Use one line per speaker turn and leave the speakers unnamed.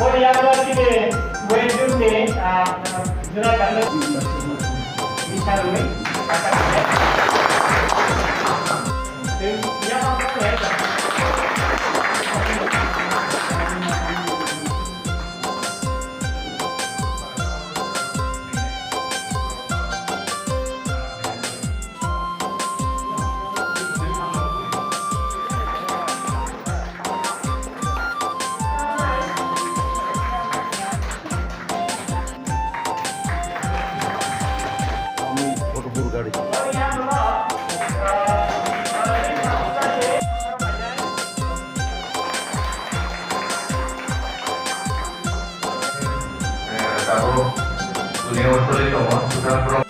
और या किती वेळ देऊन ते जुना चांगलं विचार होईल ते या मागचं
गाडी
Tahu dunia usul itu sudah